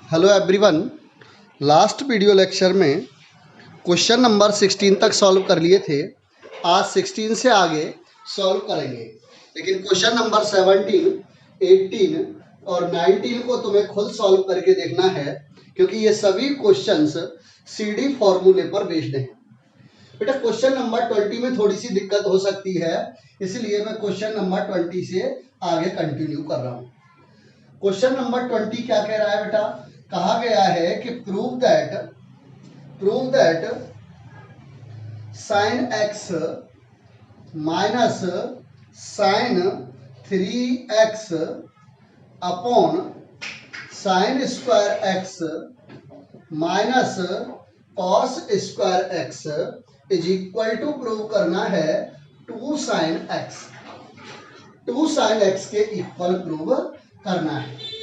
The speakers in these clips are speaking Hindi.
Hello everyone. Last video lecture में क्वेश्चन नंबर 16 तक सॉल्व कर लिए थे। आज 16 से आगे सॉल्व करेंगे, लेकिन क्वेश्चन नंबर 17, 18 और 19 को तुम्हें खुद सॉल्व करके देखना है, क्योंकि ये सभी क्वेश्चंस सीडी फॉर्मूले पर बेस्ड हैं। बेटा क्वेश्चन नंबर 20 में थोड़ी सी दिक्कत हो सकती है, इसलिए मैं क्वेश्चन नंबर 20 से आगे कंटिन्यू कर रहा हूँ। क्वेश्चन नंबर 20 क्या कह रहा है बेटा? कहा गया है कि prove that sine x minus sine 3x upon sine square x minus cos square x is equal to prove करना है 2 साइन एक्स के इक्वल प्रूव करना है।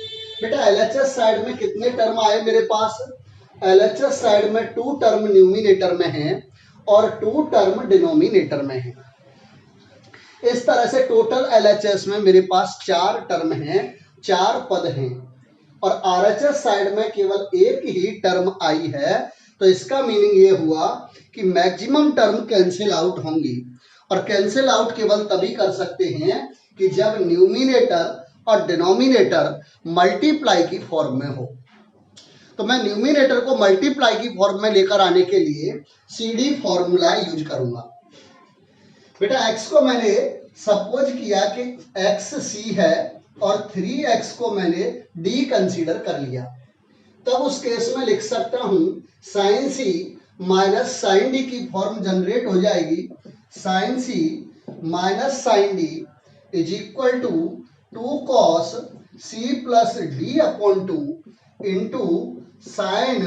बेटा एलएचएस साइड में कितने टर्म आए मेरे पास? एलएचएस साइड में 2 टर्म न्यूमिनेटर में है और 2 टर्म डिनोमिनेटर में है। इस तरह से टोटल एलएचएस में मेरे पास 4 टर्म हैं, 4 पद हैं, और आरएचएस साइड में केवल एक ही टर्म आई है। तो इसका मीनिंग ये हुआ कि मैक्सिमम टर्म कैंसिल आउट होंगी, और कैंसिल आउट केवल तभी कर सकते हैं कि जब न्यूमिनेटर और डिनोमिनेटर मल्टीप्लाई की फॉर्म में हो। तो मैं न्यूमिनेटर को मल्टीप्लाई की फॉर्म में लेकर आने के लिए सीडी फॉर्मूला यूज करूंगा। बेटा x को मैंने सपोज किया कि x c है और 3x को मैंने d कंसीडर कर लिया, तब उस केस में लिख सकता हूं sine c minus sine d की फॉर्म जनरेट हो जाएगी। Sine c minus sine d is equal to 2 cos c plus d upon 2 into sine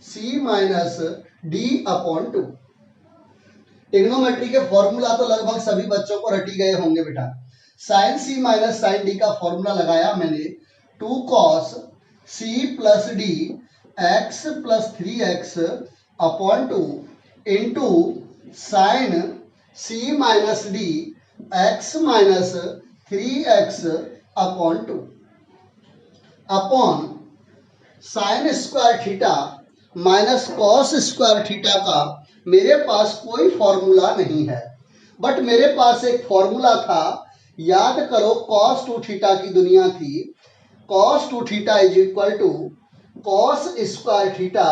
c minus d upon 2। Trigonometry के फॉर्मूला तो लगभग सभी बच्चों को रटी गए होंगे बेटा। Sine c minus sine d का फॉर्मूला लगाया मैंने 2 cos c plus d x plus 3x upon 2 into sine c minus d x minus 3x upon 2 upon sine square theta minus cos square theta का मेरे पास कोई फॉर्मूला नहीं है, बट मेरे पास एक फॉर्मूला था। याद करो, कॉस 2 थीटा की दुनिया थी। Cos 2 theta is equal to cos square theta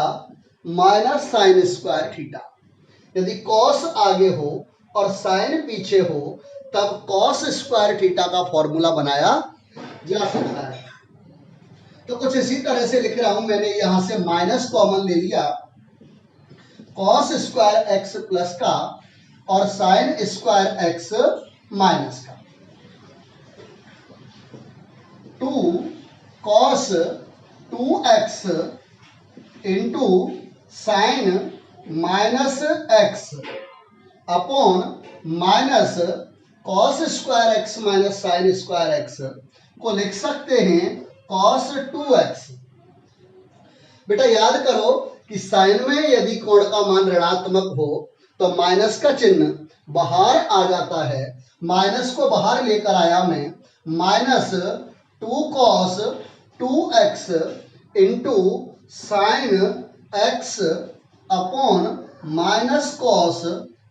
minus sine square theta. यदि कॉस आगे हो और साइन पीछे हो, तब कॉस स्क्वायर थीटा का फॉर्मूला बनाया जा सकता है। तो कुछ इसी तरह से लिख रहा हूं, मैंने यहां से माइनस कॉमन ले लिया, कॉस स्क्वायर एक्स प्लस का और साइन स्क्वायर एक्स माइनस का। 2 cos 2x into sine minus x upon minus cos square x minus sine square x को लिख सकते हैं कॉस 2x। बेटा याद करो कि साइन में यदि कोण का मान ऋणात्मक हो तो माइनस का चिन्ह बाहर आ जाता है। माइनस को बाहर लेकर आया मैं, minus 2 cos 2x into sine x upon minus cos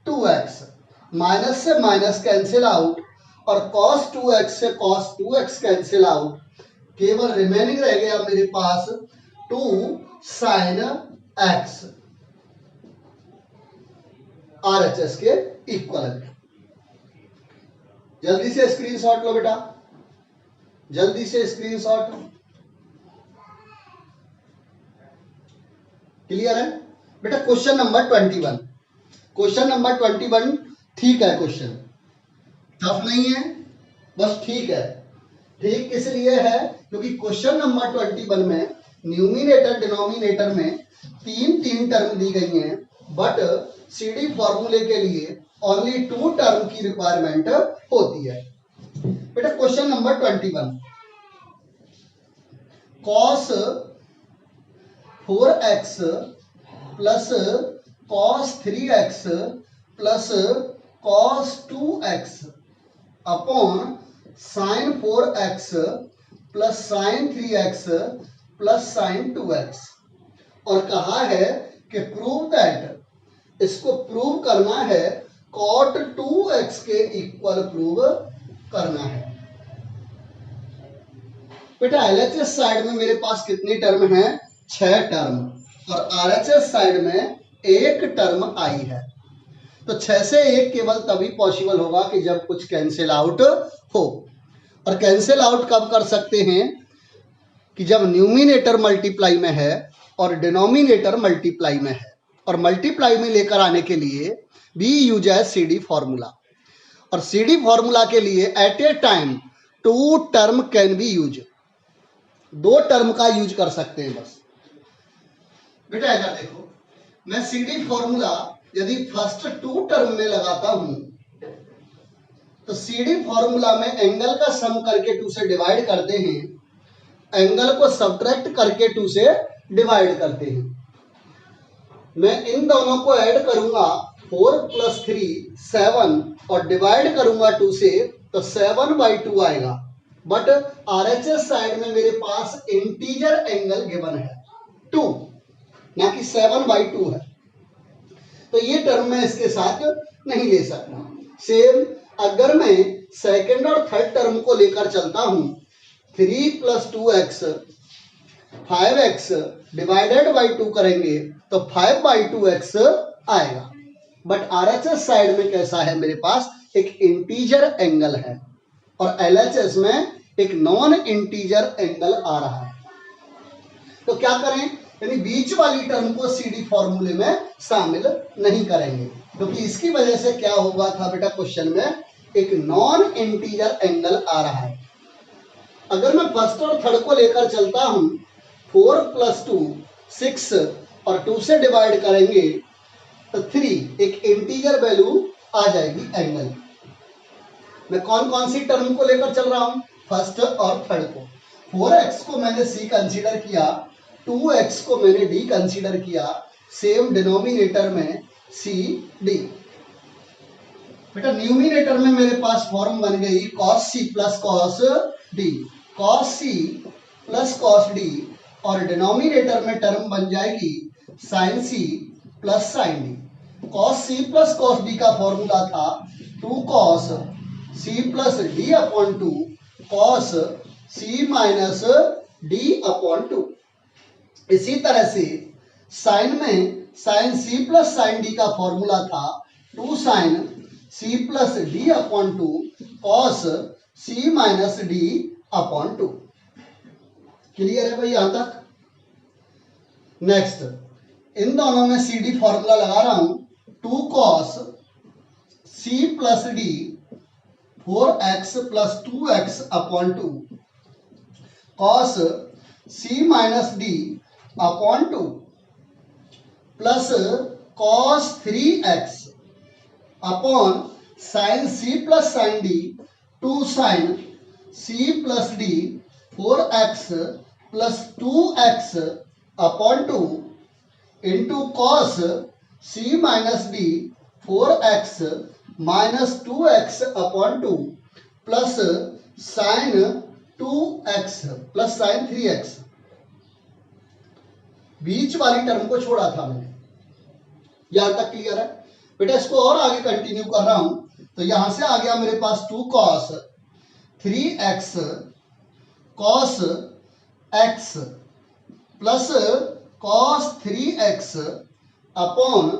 2x। Minus से माइनस कैंसिल आउट और cos 2x से cos 2x कैंसिल आउट, केवल रिमेनिंग रह गया मेरे पास 2 साइन x आरएचएस के इक्वल। जल्दी से स्क्रीनशॉट लो बेटा, जल्दी से स्क्रीनशॉट। क्लियर है बेटा? क्वेश्चन नंबर 21, क्वेश्चन नंबर 21 ठीक है। क्वेश्चन टफ नहीं है, बस ठीक है। ठीक किस लिए है? क्योंकि क्वेश्चन नंबर 21 में न्यूमिनेटर डिनोमिनेटर में 3 टर्म दी गई हैं, बट सीडी फॉर्मूले के लिए ओनली 2 टर्म की रिक्वायरमेंट होती है। बेटा question number 21, cos 4x plus cos 3x plus cos 2x upon sine 4x plus sign 3x plus sign 2x, और कहा है कि प्रूव दैट, इसको प्रूव करना है कॉट 2x के इक्वल प्रूव करना है। बेटा एलएचएस साइड में मेरे पास कितनी टर्म है? 6 टर्म, और आरएचएस साइड में 1 टर्म आई है। तो 6 से 1 केवल तभी पॉसिबल होगा कि जब कुछ कैंसिल आउट हो, और कैंसिल आउट कब कर सकते हैं? कि जब न्यूमिनेटर मल्टीप्लाई में है और डिनोमिनेटर मल्टीप्लाई में है, और मल्टीप्लाई में लेकर आने के लिए we use as C D formula, और सीडी फॉर्मूला के लिए at a time 2 term can be use, 2 term का यूज कर सकते हैं बस। बेटा इधर देखो, मैं सीडी फॉर्मूला यदि फर्स्ट 2 टर्म में लगाता हूं तो सीडी फॉर्मूला में एंगल का सम करके 2 से डिवाइड करते हैं, एंगल को सब्ट्रैक्ट करके 2 से डिवाइड करते हैं। मैं इन दोनों को ऐड करूंगा, 4 + 3 7, और डिवाइड करूंगा 2 से, तो 7/2 आएगा। बट आरएचएस साइड में मेरे पास इंटीजर एंगल गिवन है 2, ना कि 7/2 है, तो ये टर्म मैं इसके साथ नहीं ले सकता। सेम अगर मैं सेकंड और थर्ड टर्म को लेकर चलता हूं, 3 + 2x 5x डिवाइडेड बाई 2 करेंगे तो 5/2x आएगा। बट आरएचएस साइड में कैसा है? मेरे पास एक इंटीजर एंगल है, और एलएचएस में एक नॉन इंटीजर एंगल आ रहा है। तो क्या करें? यानी बीच वाली टर्म को सीडी फॉर्मूले में शामिल नहीं करेंगे, क्योंकि इसकी वजह से क्या होगा था बेटा, क्वेश्चन में एक नॉन इंटीजर एंगल आ रहा है। अगर मैं फर्स्ट और थर्ड को लेकर चलता हूं, 4 + 2 6, और 2 से डिवाइड करेंगे तो 3, एक इंटीजर वैल्यू आ जाएगी एंगल। मैं कौन कौन सी टर्म को लेकर चल रहा हूं? फर्स्ट और थर्ड को। 4x को मैंने c कंसीडर किया, 2x को मैंने d कंसीडर किया, सेम डिनोमिनेटर में c d। बेटा न्यूमिनेटर में मेरे पास फॉर्म बन गई cos c + cos d, cos c + cos d, और डिनोमिनेटर में टर्म बन जाएगी sin c + sin d। cos c + cos d का फॉर्मूला था 2 cos c + d/2 cos c - d/2। इसी तरह से साइन में sin c + sin d का फॉर्मूला था 2 sin c + d/2 cos c - d/2। Clear है भाई यहां तक? नेक्स्ट, इन दोनों में सी डी फॉर्मूला लगा रहा हूं, 2 cos c + d 4x + 2x/2 cos c - d/2 plus cos 3x upon sin c + sin d 2 sin c + d 4x + 2x/2 into cos c - d 4x - 2x/2 plus sin 2x plus sin 3x। बीच वाली टर्म को छोड़ा था मैंने, यहां तक क्लियर है बेटा? इसको और आगे कंटिन्यू कर रहा हूं, तो यहां से आ गया मेरे पास 2 cos 3x cos x plus cos 3x upon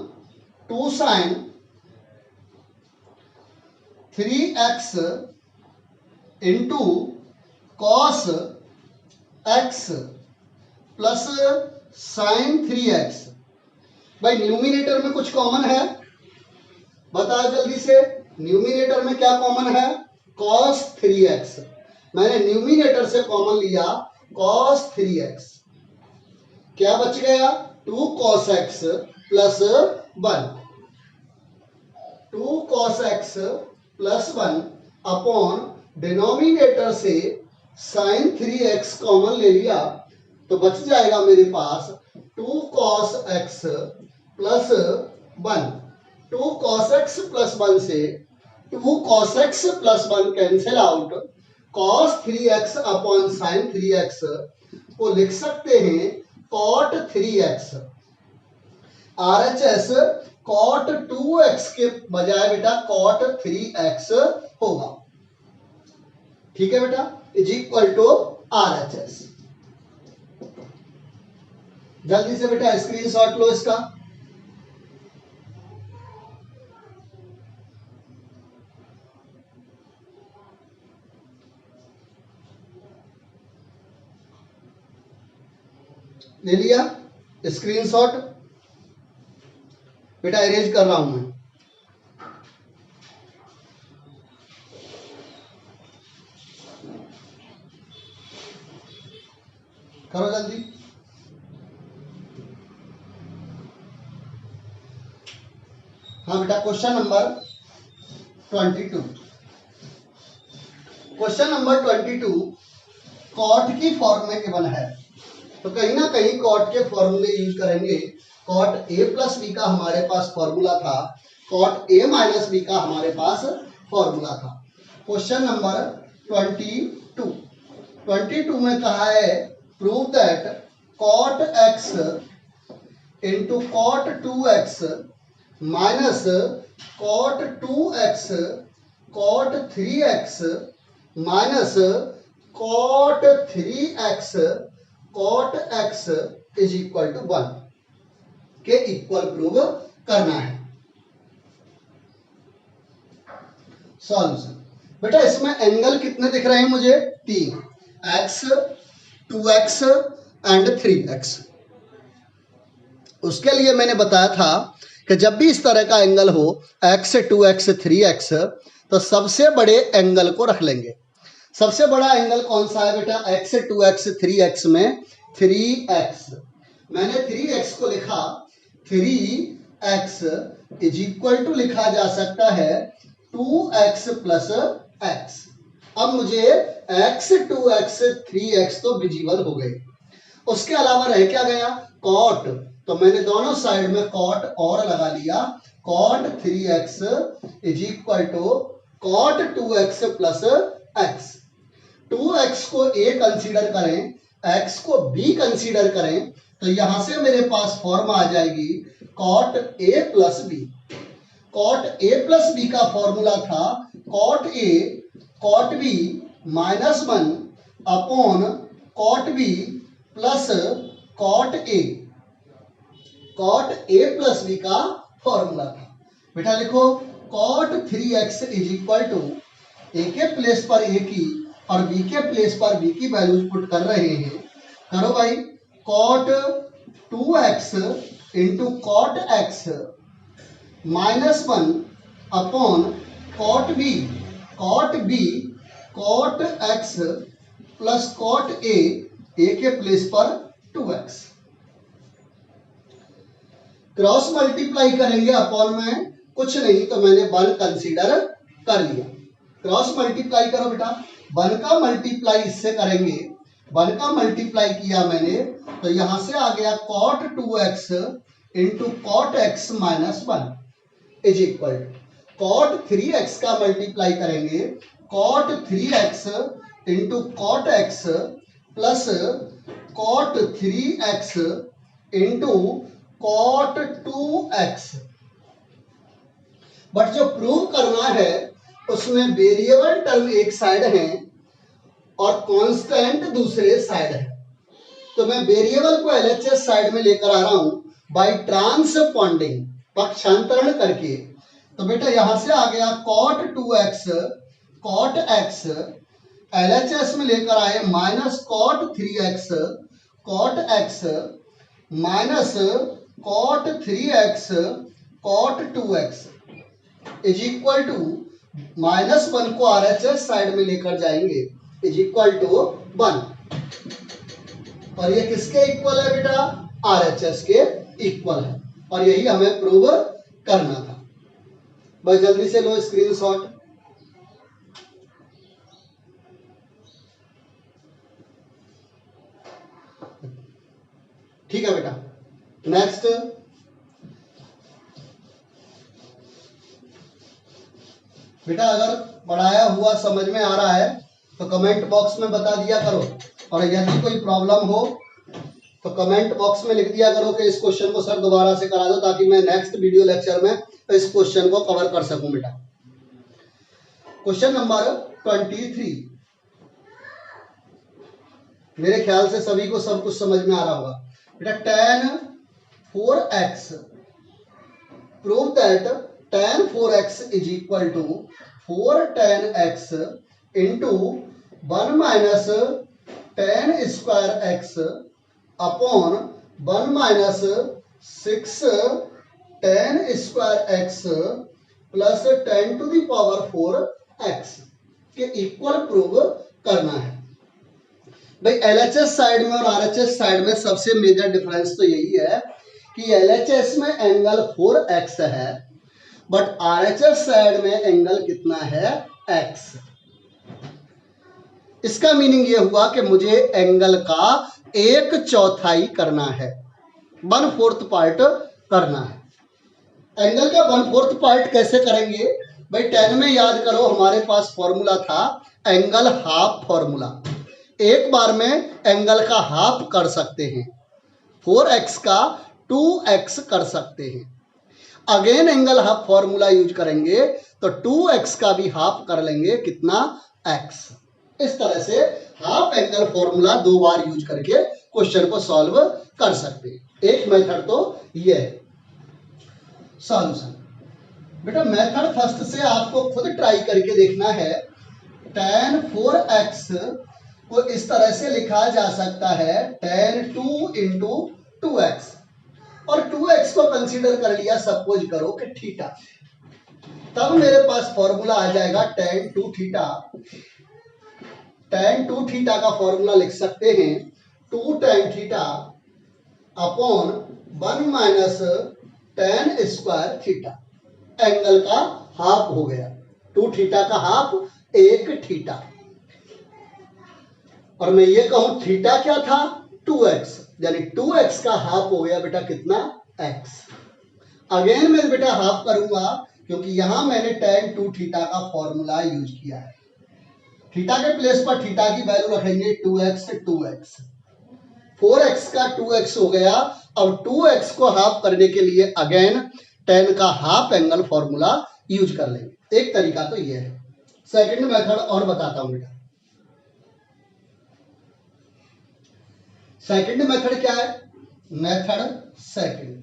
2 sin 3x into cos x plus sin 3x। भाई न्यूमिनेटर में कुछ कॉमन है? बताओ जल्दी से, न्यूमिनेटर में क्या कॉमन है? cos 3x। मैंने न्यूमिनेटर से कॉमन लिया cos 3x, क्या बच गया? 2 cos x plus 1, 2 cos x plus 1 upon denominator से sin 3x कॉमन ले लिया, तो बच जाएगा मेरे पास 2 cos x plus 1। 2 cos x plus 1 से 2 cos x plus 1 cancel out, cos 3x upon sin 3x को लिख सकते हैं cot 3x। RHS cot 2x के बजाय बेटा cot 3x होगा। ठीक है बेटा, इज इक्वल टू RHS। जल्दी से बेटा स्क्रीनशॉट लो इसका। ले लिया स्क्रीनशॉट? बेटा इरेज कर रहा हूं मैं। करो जल्दी। हाँ बेटा, question number 22। Question number 22 cot की फॉर्म में गिवन है, तो कहीं ना कहीं कॉट के फॉर्मूले यूज करेंगे। कॉट ए प्लस बी का हमारे पास फॉर्मूला था, कॉट ए माइनस बी का हमारे पास फॉर्मूला था। क्वेश्चन नंबर 22 में कहा है prove that cot x into cot 2x minus cot 2x cot 3x minus cot 3x cot x is equal to 1 के इक्वल प्रूव करना है। सॉल्यूशन बेटा, इसमें एंगल कितने दिख रहे हैं मुझे? 3, x 2x एंड 3x। उसके लिए मैंने बताया था कि जब भी इस तरह का एंगल हो x 2x 3x, तो सबसे बड़े एंगल को रख लेंगे। सबसे बड़ा एंगल कौन सा है बेटा? x 2x 3x में 3x। मैंने 3x को लिखा, 3x इज इक्वल टू लिखा जा सकता है 2x प्लस x। अब मुझे x 2x 3x तो विजिबल हो गए, उसके अलावा रह क्या गया? कॉट। तो मैंने दोनों साइड में कॉट और लगा लिया। Cot 3x is equal to cot 2x plus x। 2x को a कंसीडर करें, x को b कंसीडर करें, तो यहां से मेरे पास फॉर्म आ जाएगी cot a plus B. Cot a plus B का फॉर्मूला था cot a cot b minus 1 upon cot b plus cot a। Cot a plus b का फॉर्मूला था। बेटा लिखो cot 3x is equal to a के प्लेस पर a की और b के प्लेस पर b की वैल्यूज पुट कर रहे हैं। करो भाई, cot 2x into cot x minus 1 upon cot b cot x plus cot a के प्लेस पर 2x। क्रॉस मल्टीप्लाई करेंगे अपॉन में कुछ नहीं, तो मैंने 1 कंसीडर कर लिया। क्रॉस मल्टीप्लाई करो बेटा, 1 का मल्टीप्लाई इससे करेंगे, 1 का मल्टीप्लाई किया मैंने, तो यहां से आ गया cot 2x into cot x minus 1 is equal cot 3x का मल्टीप्लाई करेंगे, cot 3x into cot x plus cot 3x into cot 2x। But जो प्रूव करना है उसमें वेरिएबल टर्म एक साइड है और कांस्टेंट दूसरे साइड है, तो मैं वेरिएबल को एलएचएस साइड में लेकर आ रहा हूं बाय ट्रांसपोंडिंग, पक्षांतरण करके। तो बेटा यहां से आ गया cot 2x cot x, LHS में लेकर आए minus cot 3x cot x minus cot 3x cot 2x is equal to minus 1 को आरएचएस साइड में लेकर जाएंगे इज इक्वल टू 1। और ये किसके इक्वल है बेटा? आरएचएस के इक्वल है, और यही हमें प्रूव करना था। बस जल्दी से लो स्क्रीनशॉट। ठीक है बेटा, नेक्स्ट बेटा, अगर पढ़ाया हुआ समझ में आ रहा है तो कमेंट बॉक्स में बता दिया करो, और यदि कोई प्रॉब्लम हो तो कमेंट बॉक्स में लिख दिया करो कि इस क्वेश्चन को सर दोबारा से करा दो, ताकि मैं नेक्स्ट वीडियो लेक्चर में इस क्वेश्चन को कवर कर सकूं बेटा। क्वेश्चन नंबर 23, मेरे ख्याल से सभी को सब कुछ समझ में आ रहा होगा बेटा। tan 4x, prove that tan 4x is equal to 4 tan x into 1 minus tan square x upon 1 minus 6 tan square x plus 10 to the power 4x के इक्वल प्रूव करना है। भाई एलएचएस साइड में और आरएचएस साइड में सबसे मेजर डिफरेंस तो यही है कि एलएचएस में एंगल 4x है, बट आरएचएस साइड में एंगल कितना है, x। इसका मीनिंग यह हुआ कि मुझे एंगल का 1/4 करना है, 1/4 पार्ट करना है। एंगल का 1/4 पार्ट कैसे करेंगे भाई? 10 में याद करो हमारे पास फॉर्मूला था एंगल हाफ फॉर्मूला। एक बार में एंगल का हाफ कर सकते हैं, 4x का 2x कर सकते हैं। Again angle half formula use करेंगे तो 2x का भी हाफ कर लेंगे, कितना, x। इस तरह से हाफ एंगल फॉर्मूला 2 बार यूज करके क्वेश्चन को सॉल्व कर सकते हैं। एक मेथड तो ये है सॉल्यूशन। बेटा मेथड फर्स्ट से आपको खुद ट्राई करके देखना है। tan 4x को इस तरह से लिखा जा सकता है tan 2 इंटू 2x, और 2x को कंसीडर कर लिया सपोज करो कि थीटा, तब मेरे पास फॉर्मूला आ जाएगा tan 2 थीटा। tan 2 थीटा का फॉर्मूला लिख सकते हैं 2 tan theta upon 1 minus tan square theta. Angle का हाफ हो गया, 2 थीटा का हाफ 1 थीटा। और मैं ये कहूं थीटा क्या था, 2x, यानी 2x का हाफ हो गया बेटा कितना, x। अगेन मैं बेटा हाफ करूंगा क्योंकि यहां मैंने tan 2 थीटा का फॉर्मूला यूज किया है। थीटा के प्लेस पर थीटा की वैल्यू रखेंगे 2x, 2x, 4x का 2x हो गया। अब 2x को हाफ करने के लिए अगेन tan का हाफ एंगल फॉर्मूला यूज कर लेंगे। एक तरीका तो ये है। सेकंड मेथड और बताता हूं बेटा। सेकंड मेथड क्या है, मेथड सेकंड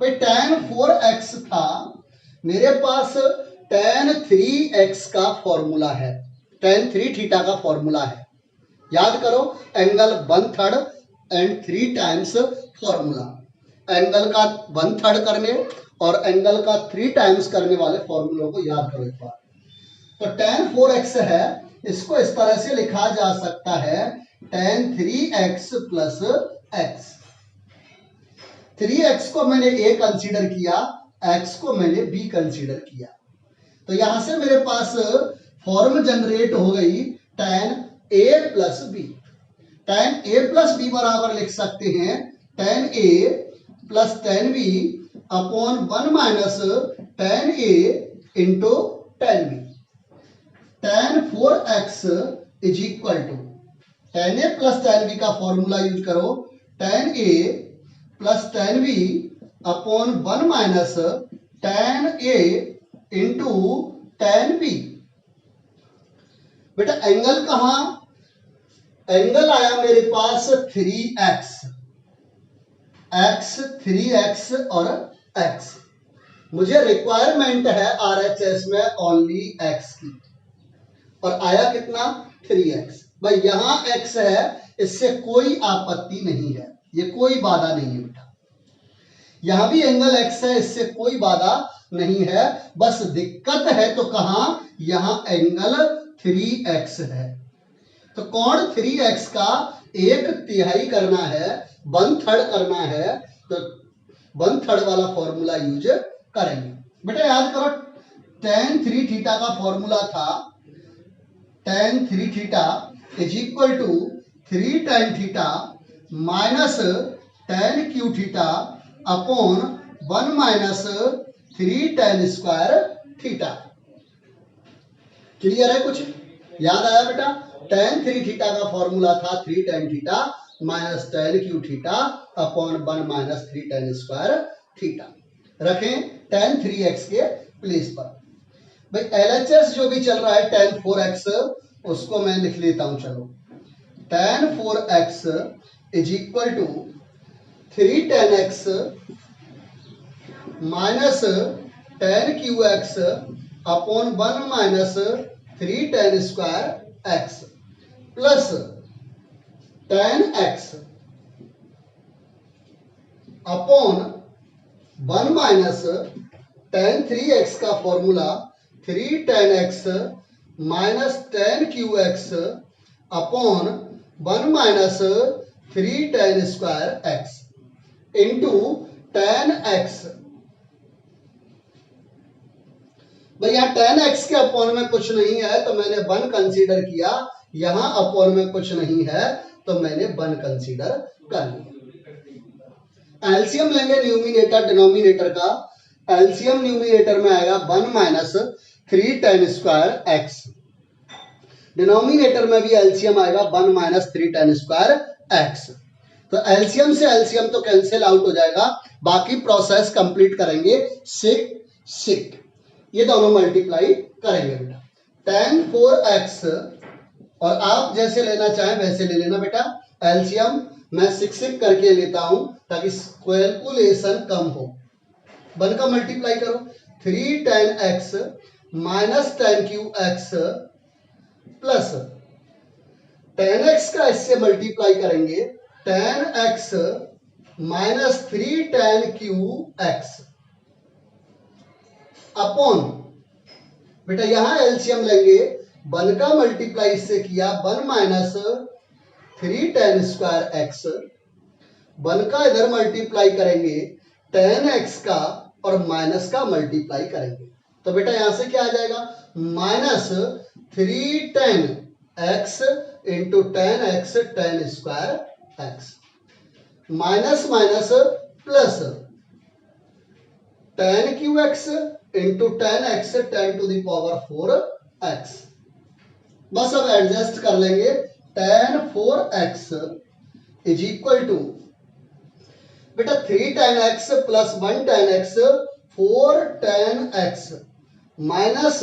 भाई tan 4x था, मेरे पास tan 3x का फॉर्मूला है, tan 3 थीटा का फॉर्मूला है। याद करो angle 1/3 and 3 times formula. Angle का 1/3 करने और एंगल का 3 टाइम्स करने वाले फॉर्मूलों को याद करो एक बार। तो tan 4x है, इसको इस तरह से लिखा जा सकता है tan 3x plus x। 3x को मैंने a कंसीडर किया, x को मैंने b कंसीडर किया। तो यहां से मेरे पास फॉर्म जनरेट हो गई tan a plus b। tan a plus b बराबर लिख सकते हैं tan a plus tan b upon 1 minus tan a into tan b। tan 4x is equal to tan a plus tan b का फॉर्मूला यूज करो, tan a plus tan b upon 1 minus tan a into tan b। बेटा एंगल कहां, एंगल आया मेरे पास 3x, x 3x और x। मुझे रिक्वायरमेंट है आरएचएस में ओनली x की, और आया कितना, 3x। भाई यहां x है, इससे कोई आपत्ति नहीं है, ये कोई बाधा नहीं है बेटा। यहां भी एंगल x है, इससे कोई बाधा नहीं है। बस दिक्कत है तो कहां, यहां एंगल 3x है। तो कोण 3x का 1/3 करना है, 1/3 करना है, तो 1/3 वाला फॉर्मूला यूज करेंगे। बेटा याद करो tan 3 थीटा का फॉर्मूला था tan 3 theta is equal to 3 tan theta minus tan cube theta upon 1 minus 3 tan square theta. Clear है, कुछ याद आया बेटा? tan 3 थीटा का फॉर्मूला था 3 tan theta minus tan cube theta upon 1 minus 3 tan square theta. रखें tan 3x के प्लेस पर। भाई LHS जो भी चल रहा है tan 4x, उसको मैं लिख लेता हूं। चलो tan 4x is equal to 3 tan x minus tan QX upon 1 minus 3 tan square x plus tan x upon 1 minus tan 3x का formula 3 tan x minus tan QX upon 1 minus 3 tan square x into tan x। भाई यहाँ tan x के अपॉन में कुछ नहीं है तो मैंने 1 कंसीडर किया, यहां अपॉन में कुछ नहीं है तो मैंने 1 कंसीडर कर लिया। एलसीएम लेंगे न्यूमिनेटर डिनोमिनेटर का। एलसीएम न्यूमिनेटर में आएगा 1 minus 3 tan square x, denominator में भी एलसीएम आएगा 1 माइनस 3 tan स्क्वायर x। तो एलसीएम से एलसीएम तो कैंसिल आउट हो जाएगा, बाकी प्रोसेस कंप्लीट करेंगे सिक सिक, ये दोनों मल्टीप्लाई करेंगे बेटा। tan 4x और आप जैसे लेना चाहें वैसे ले लेना बेटा। एलसीएम मैं सिक सिक करके लेता हूं ताकि कैलकुलेशन कम हो। 1 का मल्टीप्लाई करो 3 tan x minus tan QX plus tan x का इससे मल्टीप्लाई करेंगे tan x minus 3 tan QX upon बेटा यहां एलसीएम लेंगे 1 का मल्टीप्लाई इससे किया 1 माइनस 3 tan स्क्वायर x, 1 का इधर मल्टीप्लाई करेंगे tan x का और माइनस का मल्टीप्लाई करेंगे तो बेटा यहां से क्या आ जाएगा minus 3 tan x into tan x tan square x minus minus plus tan QX into tan x tan to the power 4x। बस अब एडजस्ट कर लेंगे। tan 4x is equal to बेटा 3 tan x plus 1 tan x 4 tan x minus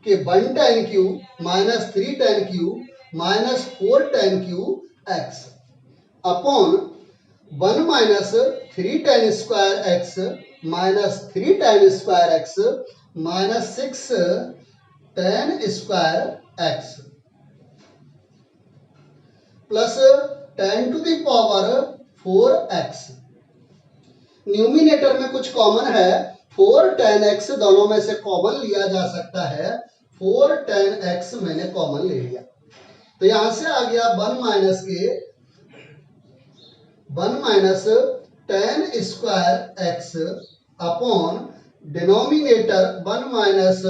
के 1 tan q minus 3 tan q minus 4 tan q x upon 1 minus 3 tan square x minus 3 tan square x minus 6 tan square x plus tan to the power 4x। Numerator में कुछ कॉमन है 4 tan x, दोनों में से कॉमन लिया जा सकता है। 4 tan x मैंने कॉमन ले लिया तो यहां से आ गया 1 माइनस के 1 minus tan square x upon denominator 1 minus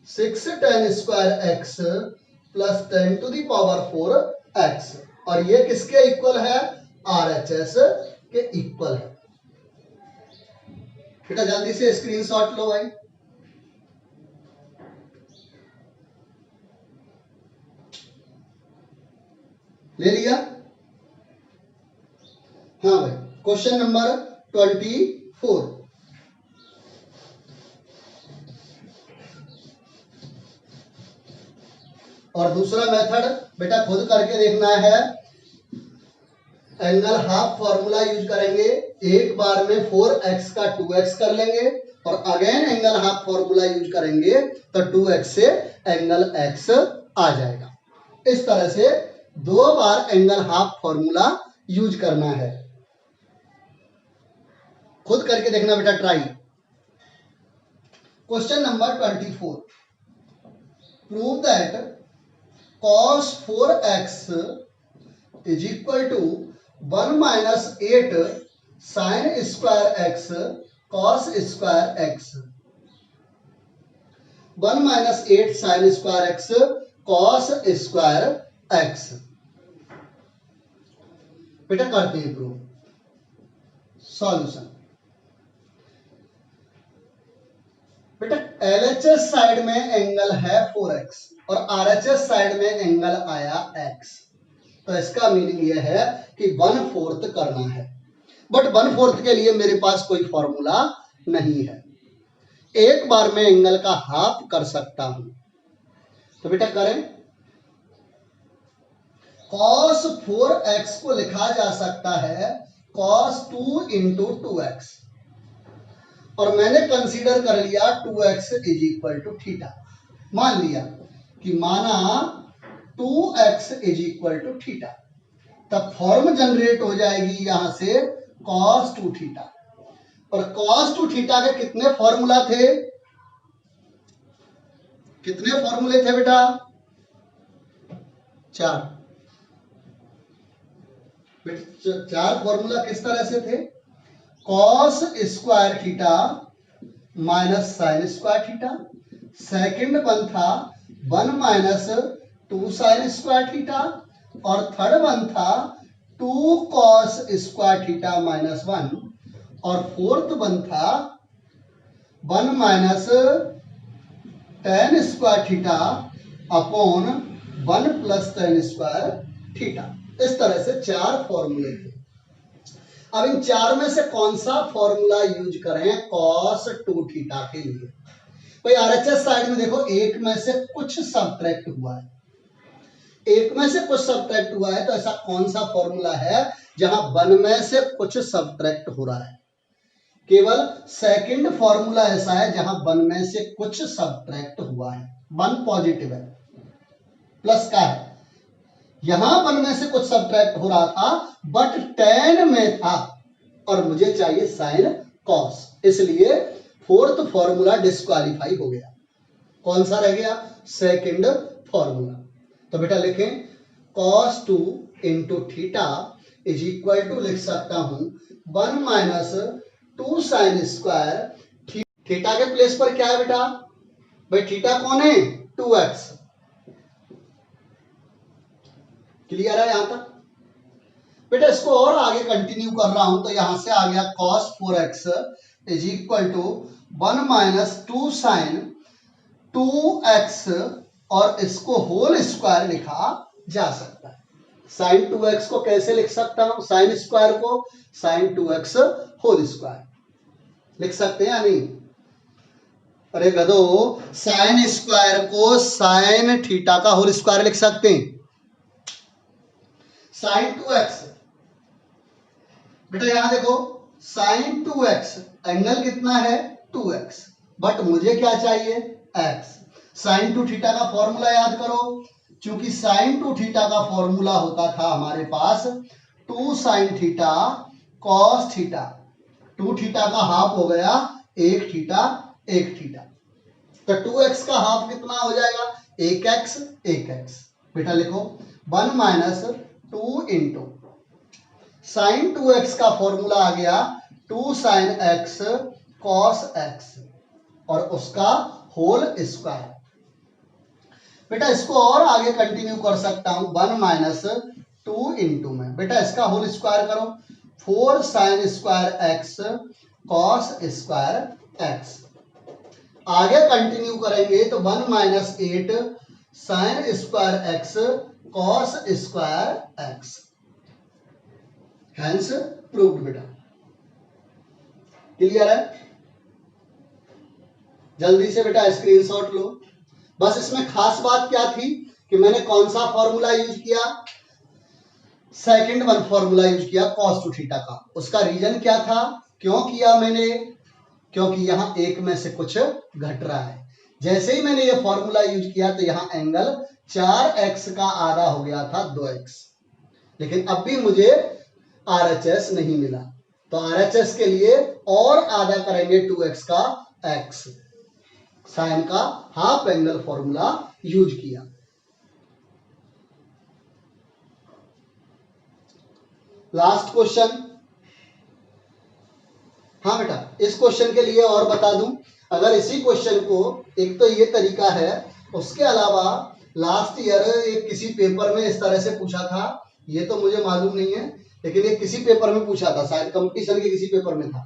6 tan square x plus tan to the power 4x और ये किसके इक्वल है RHS के इक्वल है। बेटा जल्दी से स्क्रीनशॉट लो भाई। ले लिया? हाँ भाई क्वेश्चन नंबर 24। और दूसरा मेथड बेटा खुद करके देखना है। एंगल हाफ फॉर्मूला यूज करेंगे, एक बार में 4x का 2x कर लेंगे और again angle half formula use करेंगे तो 2x से एंगल x आ जाएगा। इस तरह से 2 बार एंगल हाफ फॉर्मूला यूज करना है। खुद करके देखना बेटा try. Question number 24, prove that cos 4x is equal to 1 minus 8 sine square x cos square x। 1 minus 8 sine square x cos square x। बेटा करते हैं प्रूव। सॉल्यूशन बेटा LHS साइड में एंगल है 4x और RHS साइड में एंगल आया x, तो इसका मीनिंग यह है कि 1/4 करना है। बट 1/4 के लिए मेरे पास कोई फॉर्मूला नहीं है, एक बार में एंगल का हाफ कर सकता हूं। तो बेटा करें, cos 4x को लिखा जा सकता है cos 2 इंटू 2x, और मैंने कंसीडर कर लिया 2x is equal to theta. मान लिया कि माना 2x is equal to theta, तब फॉर्म जनरेट हो जाएगी यहां से cos 2 थीटा। और cos 2 थीटा के कितने फॉर्मूला थे, कितने फॉर्मूले थे बेटा? 4 फॉर्मूला किस तरह से थे? cos square theta minus sine square theta, second one था 1 माइनस 2 साइन स्क्वायर थीटा, और थर्ड वन था 2 cos स्क्वायर थीटा माइनस 1, और फोर्थ वन था 1 minus tan square theta upon 1 plus tan square theta. इस तरह से 4 फॉर्मूले थे। अब इन 4 में से कौन सा फॉर्मूला यूज करें cos 2 थीटा के लिए? भाई RHS साइड में देखो, एक में से कुछ सब्ट्रैक्ट हुआ है, एक में से कुछ सब्ट्रैक्ट हुआ है, तो ऐसा कौन सा फॉर्मूला है जहां 1 में से कुछ सब्ट्रैक्ट हो रहा है? केवल सेकंड फॉर्मूला ऐसा है जहां 1 में से कुछ सब्ट्रैक्ट हुआ है। 1 पॉजिटिव है, प्लस का है, यहां 1 में से कुछ सब्ट्रैक्ट हो रहा था बट tan में था और मुझे चाहिए साइन कॉस, इसलिए फोर्थ फॉर्मूला डिस्क्वालीफाई हो गया। कौन सा रह गया? Second formula. तो बेटा लिखें cos 2 into theta is equal to, लिख सकता हूं 1 माइनस 2 साइन स्क्वायर थीटा के प्लेस पर क्या है बेटा? भाई थीटा कौन है? 2x। क्लियर है यहां तक? बेटा इसको और आगे कंटिन्यू कर रहा हूं, तो यहां से आ गया cos 4x is equal to 1 minus 2 sine 2x, और इसको होल स्क्वायर लिखा जा सकता है। साइन 2x को कैसे लिख सकता हूं? साइन स्क्वायर को साइन 2x होल स्क्वायर लिख सकते हैं या नहीं? अरे गधो, साइन स्क्वायर को साइन थीटा का होल स्क्वायर लिख सकते हैं। साइन 2x, बेटा यहां देखो साइन 2x, एंगल कितना है? 2x, बट मुझे क्या चाहिए? x। साइन 2 थीटा का फॉर्मूला याद करो, क्योंकि साइन 2 थीटा का फॉर्मूला होता था हमारे पास 2 sine theta cos theta. 2 theta का हाफ हो गया 1 थीटा 1 थीटा, तो 2x का हाफ कितना हो जाएगा? 1x 1x। बेटा लिखो 1 माइनस 2 इंटू साइन 2x का फॉर्मूला आ गया 2 साइन x कॉस x, और उसका होल स्क्वायर। बेटा इसको और आगे कंटिन्यू कर सकता हूं 1 माइनस 2 इंटू में, बेटा इसका होल स्क्वायर करो 4 sine square x cos square x। आगे कंटिन्यू करेंगे तो 1 minus 8 sine square x cos square x। Hence proved बेटा। क्लियर है? जल्दी से बेटा स्क्रीनशॉट लो। बस इसमें खास बात क्या थी कि मैंने कौन सा फॉर्मूला यूज किया? सेकंड वन फॉर्मूला यूज किया cos 2 थीटा का। उसका रीजन क्या था, क्यों किया मैंने? क्योंकि यहां एक में से कुछ घट रहा है। जैसे ही मैंने ये फॉर्मूला यूज किया तो यहां एंगल 4x का आधा हो गया था 2x, लेकिन अब भी मुझे RHS नहीं मिला, तो RHS के लिए और आधा करेंगे 2x का x, साइन का हाफ एंगल फॉर्मूला यूज किया। Last question. हाँ बेटा, इस क्वेश्चन के लिए और बता दूं, अगर इसी क्वेश्चन को, एक तो ये तरीका है, उसके अलावा लास्ट ईयर एक किसी पेपर में इस तरह से पूछा था, ये तो मुझे मालूम नहीं है, लेकिन ये किसी पेपर में पूछा था, शायद कंपटीशन के किसी पेपर में था।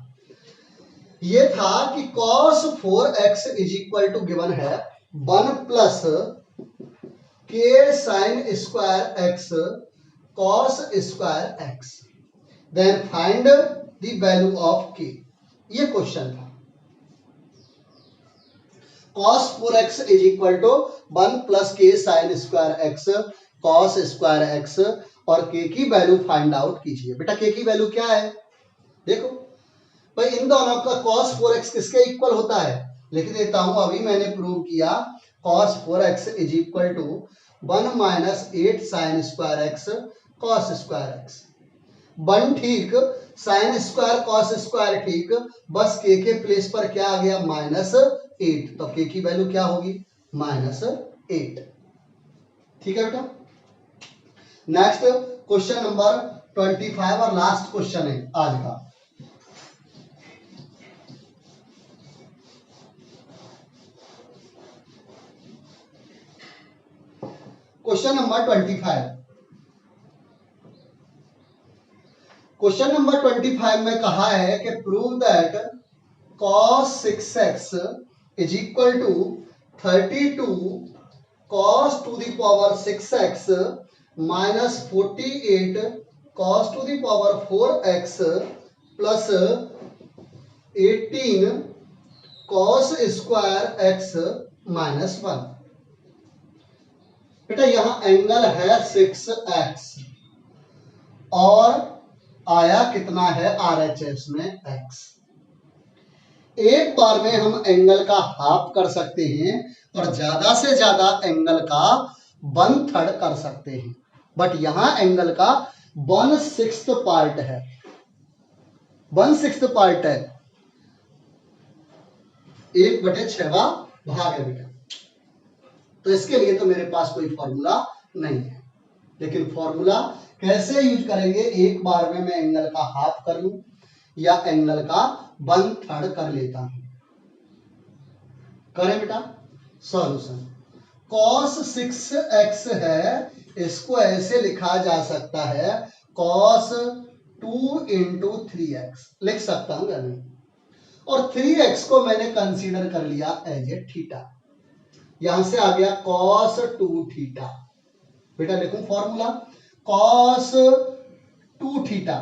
ये था कि cos 4x is equal to given है 1 plus k sine square x cos square x, then find the value of k। ये क्वेश्चन था। cos 4x is equal to 1 plus k sine square x cos square x और k की वैल्यू फाइंड आउट कीजिए। बेटा k की वैल्यू क्या है? देखो भाई, इन दोनों का cos 4x किसके इक्वल होता है? लिख देता हूं, अभी मैंने प्रूव किया cos 4x is equal to 1 minus 8 sine square x cos square x। 1 ठीक, साइन स्क्वायर कॉस स्क्वायर ठीक, बस के प्लेस पर क्या आ गया? -8, तो के की वैल्यू क्या होगी? -8। ठीक है बेटा। नेक्स्ट क्वेश्चन नंबर 25 और लास्ट क्वेश्चन है आज का। Question number 25। क्वेश्चन नंबर 25 में कहा है कि prove that cos 6x is equal to 32 cos to the power 6x minus 48 cos to the power 4x plus 18 cos square x minus 1। बेटा यहां एंगल है 6x और आया कितना है RHS में x। एक बार में हम एंगल का हाफ कर सकते हैं और ज्यादा से ज्यादा एंगल का 1/3 कर सकते हैं, बट यहां एंगल का 1/6 पार्ट है। 1/6 पार्ट है, 1/6वां भाग है बेटा। तो इसके लिए तो मेरे पास कोई फॉर्मूला नहीं है, लेकिन फॉर्मूला कैसे यूज करेंगे? एक बार में मैं एंगल का हाफ कर लूं या एंगल का 1/3 कर लेता हूं। करें बेटा सॉल्यूशन। cos 6x है, इसको ऐसे लिखा जा सकता है cos 2 × 3x लिख सकता हूं या नहीं? और 3x को मैंने कंसीडर कर लिया एज ए थीटा। यहां से आ गया cos 2 थीटा। बेटा लिखूं फॉर्मूला cos 2 थीटा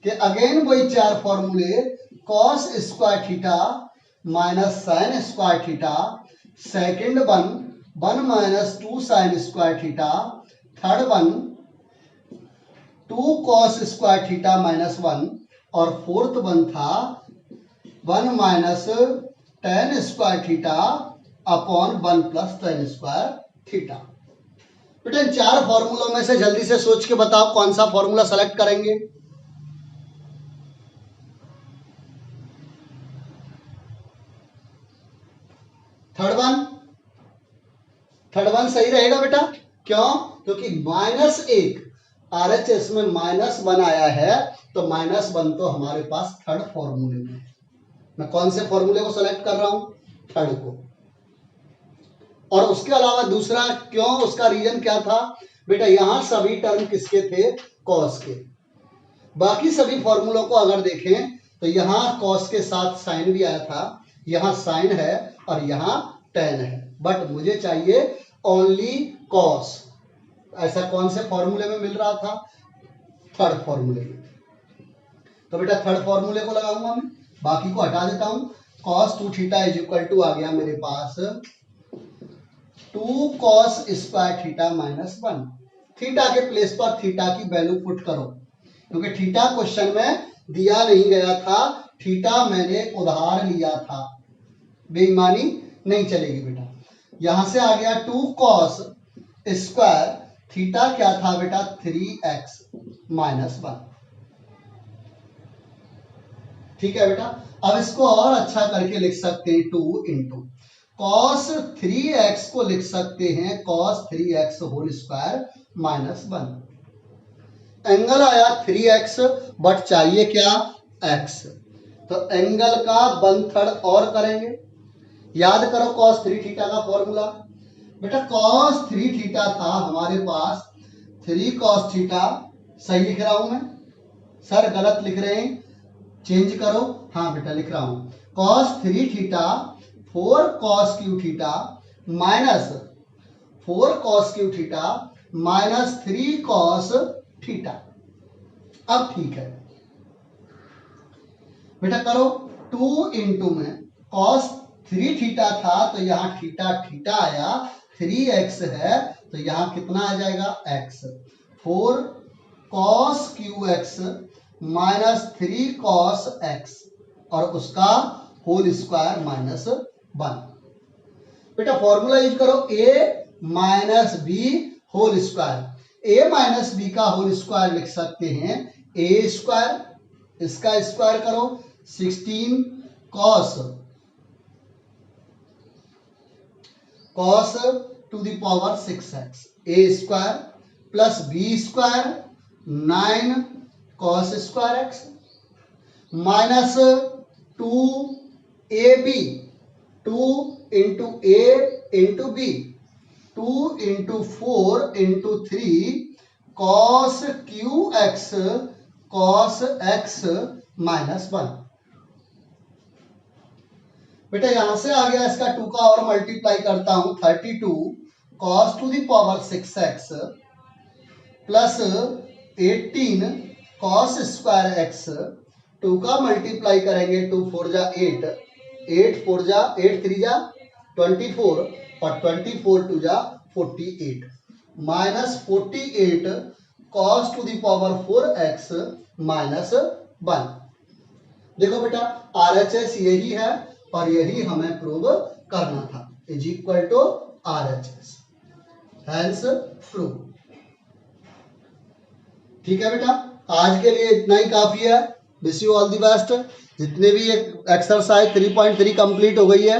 के अगेन वही 4 फॉर्मूले, cos square theta minus sine square theta, second one 1 minus 2 sine square theta, third one 2 cos square theta minus 1 और फोर्थ वन था 1 minus tan square theta upon 1 plus tan square theta. बेटा इन 4 फॉर्मूलों में से जल्दी से सोच के बताओ कौन सा फॉर्मूला सेलेक्ट करेंगे? थर्ड वन सही रहेगा बेटा। क्यों? क्योंकि -1 RHS में -1 आया है, तो -1 तो हमारे पास थर्ड फॉर्मूले में। मैं कौन से फॉर्मूले को सेलेक्ट कर रहा हूं? थर्ड को। और उसके अलावा दूसरा क्यों? उसका रीजन क्या था? बेटा यहां सभी टर्म किसके थे? कॉस के। बाकी सभी फॉर्मूलों को अगर देखें तो यहां कॉस के साथ साइन भी आया था, यहां साइन है और यहां टेन है, बट मुझे चाहिए ओनली कॉस। ऐसा कौन से फॉर्मूले में मिल रहा था? थर्ड फॉर्मूले में। तो बेटा थर्ड फॉर्मूले को लगाऊंगा मैं, बाकी को हटा देता हूं। cos 2 theta is equal to आ गया मेरे पास 2 cos square theta minus 1। Theta के प्लेस पर थीटा की वैल्यू पुट करो, क्योंकि थीटा क्वेश्चन में दिया नहीं गया था, थीटा मैंने उधार लिया था, बेईमानी नहीं चलेगी बेटा। यहां से आ गया 2 cos स्क्वायर थीटा क्या था बेटा? 3x minus 1। ठीक है बेटा। अब इसको और अच्छा करके लिख सकते हैं 2 × cos 3x को लिख सकते हैं cos 3x whole square minus 1। Angle आया 3x, बट चाहिए क्या? x। तो एंगल का 1/3 और करेंगे। याद करो cos 3 थीटा का फॉर्मूला। बेटा cos 3 थीटा था हमारे पास 3 cos थीटा। सही लिख रहा हूं मैं? सर गलत लिख रहे हैं, चेंज करो। हाँ बेटा लिख रहा हूं cos 3 theta 4 cos Q theta minus 4 cos Q theta minus 3 cos theta. अब ठीक है बेटा, करो 2 इंटू में cos 3 थीटा था तो यहाँ थीटा थीटा आया, 3x है तो यहाँ कितना आ जाएगा x, 4 cos cube x minus 3 cos x और उसका होल स्क्वायर माइनस 1। बेटा फॉर्मूला यूज करो a minus B whole square, a minus B का होल स्क्वायर लिख सकते हैं a स्क्वायर, इसका स्क्वायर करो 16 cos to the power 6x a square plus B square 9 cos square x minus 2ab 2 into a into b 2 into 4 into 3 cos cube x cos x minus 1। बेटा यहां से आ गया, इसका 2 का और मल्टीप्लाई करता हूं 32 cos to the power 6x plus 18 cos square x, 2 का मल्टीप्लाई करेंगे 2 4 जा 8, 8 4 जा 8 3 जा 24 और 24 2 जा 48 minus 48 cos to the power 4x minus 1। देखो बेटा RHS यही है और यही हमें प्रूव करना था, is equal to RHS, hence prove. ठीक है बेटा, आज के लिए इतना ही काफी है। Wish you all the best. जितने भी एक्सरसाइज 3.3 कंप्लीट हो गई है,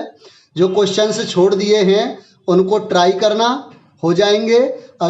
जो क्वेश्चन छोड़ दिए हैं उनको ट्राई करना, हो जाएंगे।